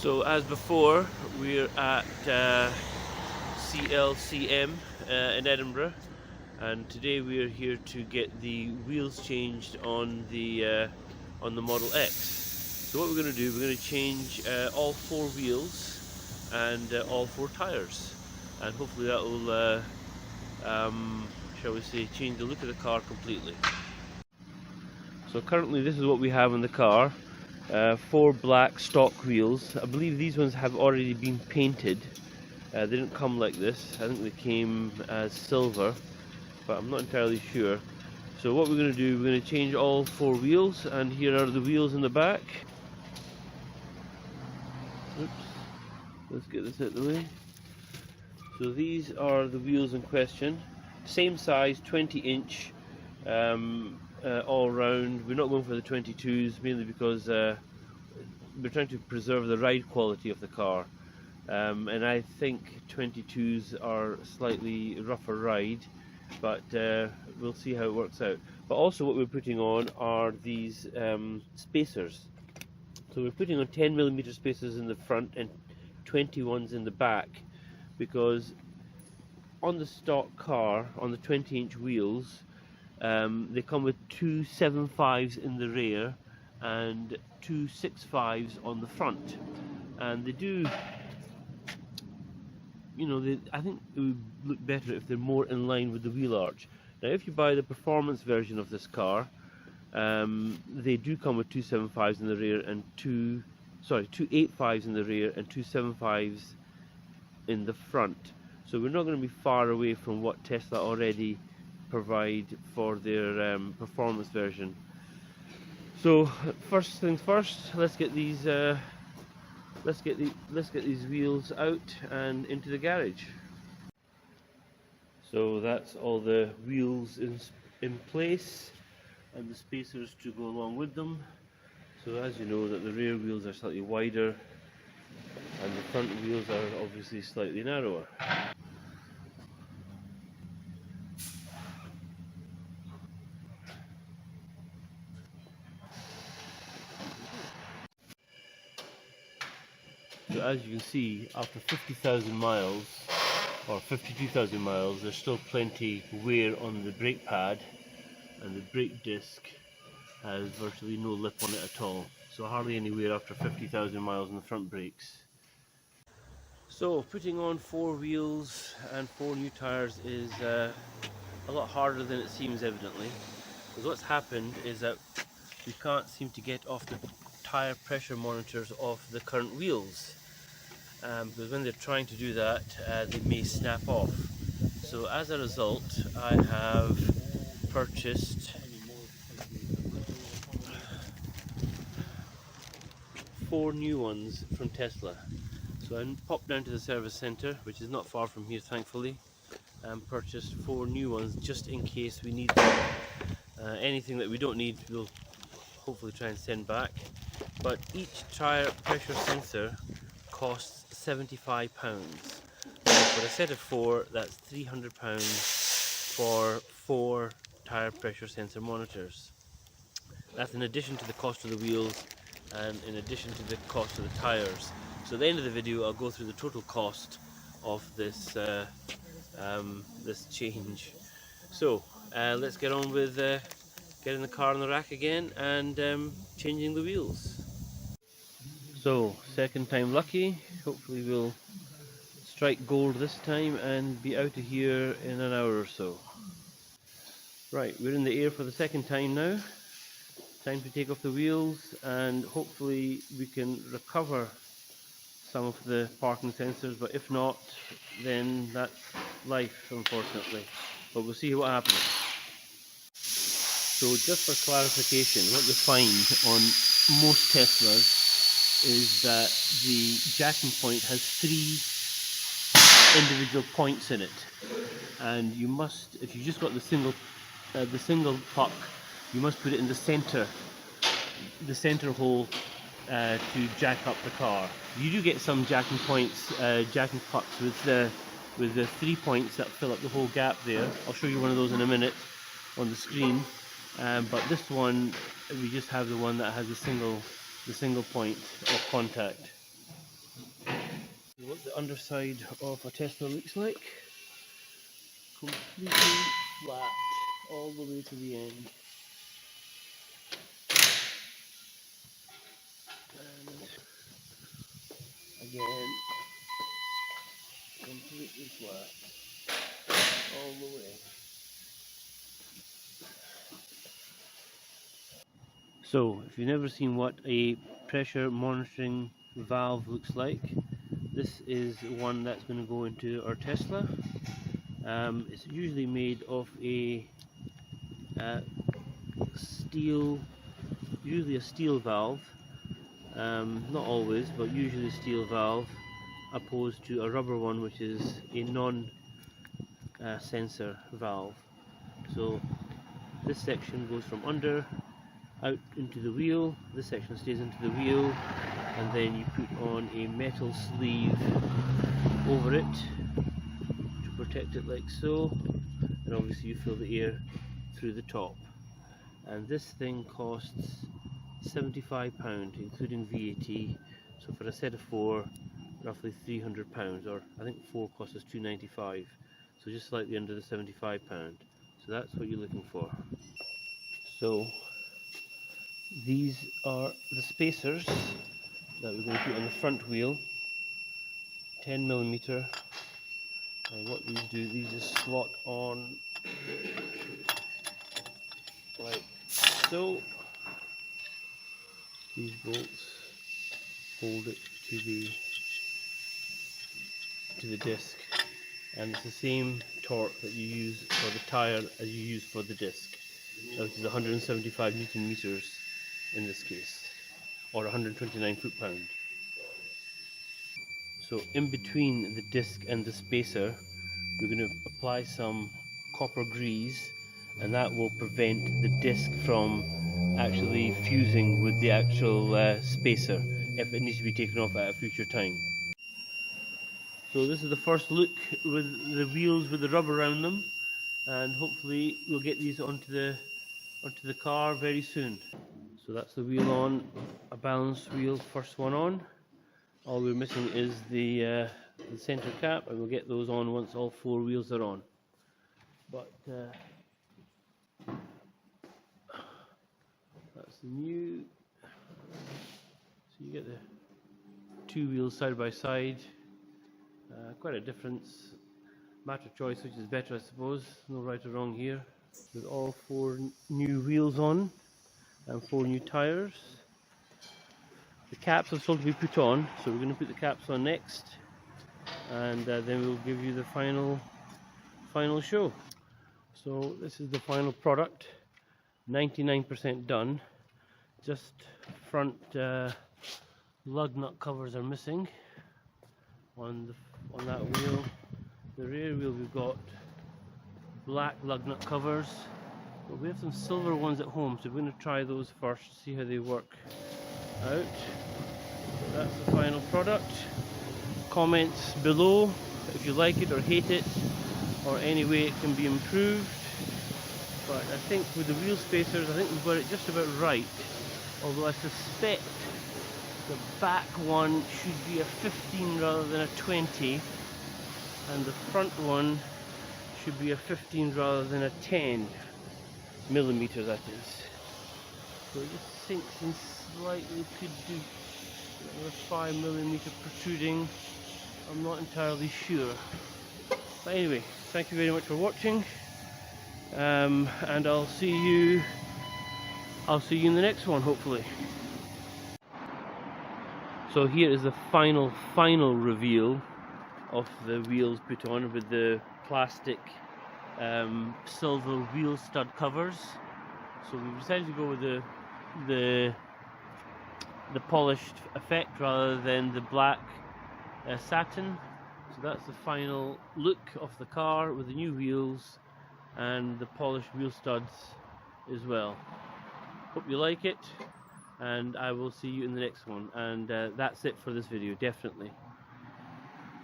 So as before, we're at CLCM in Edinburgh, and today we are here to get the wheels changed on the Model X. So what we're going to do, we're going to change all four wheels and all four tyres, and hopefully that will, shall we say, change the look of the car completely. So currently this is what we have in the car. Four black stock wheels. I believe these ones have already been painted. They didn't come like this. I think they came as silver, but I'm not entirely sure. So what we're going to do, we're going to change all four wheels, and here are the wheels in the back. Oops. Let's get this out of the way. So these are the wheels in question. Same size, 20-inch. All round. We're not going for the 22s, mainly because we're trying to preserve the ride quality of the car, and I think 22s are slightly rougher ride, but we'll see how it works out. But also what we're putting on are these spacers. So we're putting on 10mm spacers in the front and 21s in the back, because on the stock car, on the 20-inch wheels, they come with two 7.5s in the rear and two 6.5s on the front, and they do, I think it would look better if they're more in line with the wheel arch. Now if you buy the performance version of this car, they do come with two 7.5s in the rear and two 8.5s in the rear and two 7.5s in the front. So we're not going to be far away from what Tesla already provide for their performance version. So first things first, let's get these wheels out and into the garage. So that's all the wheels in place and the spacers to go along with them. So as you know, that the rear wheels are slightly wider and the front wheels are obviously slightly narrower. So as you can see, after 50,000 miles or 52,000 miles, there's still plenty wear on the brake pad, and the brake disc has virtually no lip on it at all. So hardly any wear after 50,000 miles on the front brakes. So putting on four wheels and four new tyres is a lot harder than it seems, evidently, because what's happened is that we can't seem to get off the tyre pressure monitors off the current wheels. Because when they're trying to do that, they may snap off. So as a result, I have purchased four new ones from Tesla. So I popped down to the service centre, which is not far from here thankfully, and purchased four new ones just in case we need them. Anything that we don't need we'll hopefully try and send back. But each tyre pressure sensor costs £75. So for a set of four, that's £300 for four tyre pressure sensor monitors. That's in addition to the cost of the wheels and in addition to the cost of the tyres. So at the end of the video, I'll go through the total cost of this this change. So let's get on with getting the car on the rack again and changing the wheels. So second time lucky, hopefully we'll strike gold this time and be out of here in an hour or so. Right, we're in the air for the second time now. Time to take off the wheels and hopefully we can recover some of the parking sensors, but if not, then that's life, unfortunately. But we'll see what happens. So just for clarification, what you find on most Teslas is that the jacking point has three individual points in it, and you must, if you just got the single puck, you must put it in the center hole to jack up the car. You do get some jacking points, jacking pucks with the 3 points that fill up the whole gap there. I'll show you one of those in a minute on the screen. But this one, we just have the one that has the single point of contact. what the underside of a Tesla looks like. Completely flat all the way to the end. And again, completely flat all the way. So, if you've never seen what a pressure monitoring valve looks like, this is one that's going to go into our Tesla. It's usually made of a steel, usually a steel valve, not always, but usually a steel valve, opposed to a rubber one which is a non-sensor valve. So this section goes from under out into the wheel, this section stays into the wheel, and then you put on a metal sleeve over it to protect it like so, and obviously you fill the air through the top. And this thing costs £75 including VAT, so for a set of 4 roughly £300, or I think 4 costs us £295, so just slightly under the £75. So that's what you're looking for. So these are the spacers that we're going to put on the front wheel, 10mm, and what these do, these just slot on like so. These bolts hold it to the disc, and it's the same torque that you use for the tyre as you use for the disc, which is 175 Newton meters in this case, or 129 foot-pound. So in between the disc and the spacer, we're going to apply some copper grease, and that will prevent the disc from actually fusing with the actual spacer if it needs to be taken off at a future time. So this is the first look with the wheels with the rubber around them, and hopefully we'll get these onto the car very soon. So that's the wheel on, a balanced wheel, first one on. All we're missing is the center cap, and we'll get those on once all 4 wheels are on. But that's the new. So you get the 2 wheels side by side. Quite a difference. Matter of choice, which is better, I suppose. No right or wrong here. With all 4 new wheels on and 4 new tyres. The caps are still to be put on, so we're going to put the caps on next, and then we'll give you the final show. So this is the final product, 99% done. Just front lug nut covers are missing on that wheel. The rear wheel we've got black lug nut covers, but we have some silver ones at home, so we're going to try those first, see how they work out. So that's the final product. Comments below if you like it or hate it, or any way it can be improved. But I think with the wheel spacers, I think we've got it just about right, although I suspect the back one should be a 15 rather than a 20, and the front one should be a 15 rather than a 10 millimeter, that is. So it just sinks in slightly, could do a 5mm protruding, I'm not entirely sure. But anyway, thank you very much for watching, and I'll see you in the next one, hopefully. So here is the final reveal of the wheels put on with the plastic silver wheel stud covers. So we've decided to go with the polished effect rather than the black satin. So that's the final look of the car with the new wheels and the polished wheel studs as well. Hope you like it, and I will see you in the next one. And that's it for this video, definitely.